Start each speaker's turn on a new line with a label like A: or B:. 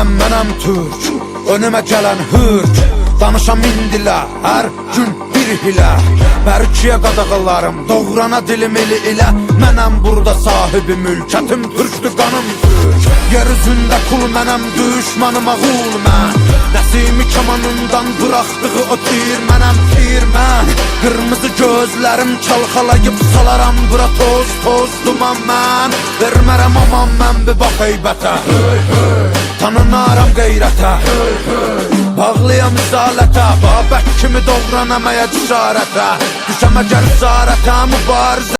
A: mənəm Türk, önümə gələn hürk. Danışam indilər, hər gün bir hilə. Mərkiyə qadağalarım, doğrana dilim ili ilə. Mənəm burada sahibi mülkətim, Türkdür qanım Türk. Yer üzündə kul mənəm, düşmanıma qul mən. Nəsimi kamanından bıraxdığı o tir mənəm, tir mən. Qırmızı gözlərim çalxalayıb salaram bura toz, toz duman mən. Vermərəm aman mən bir bax heybətə, tanınaram qeyrətə. Bağlıyam izalətə, babək kimi doğranamaya cüzarətə. Düşəm əgər zarətə, mübarizə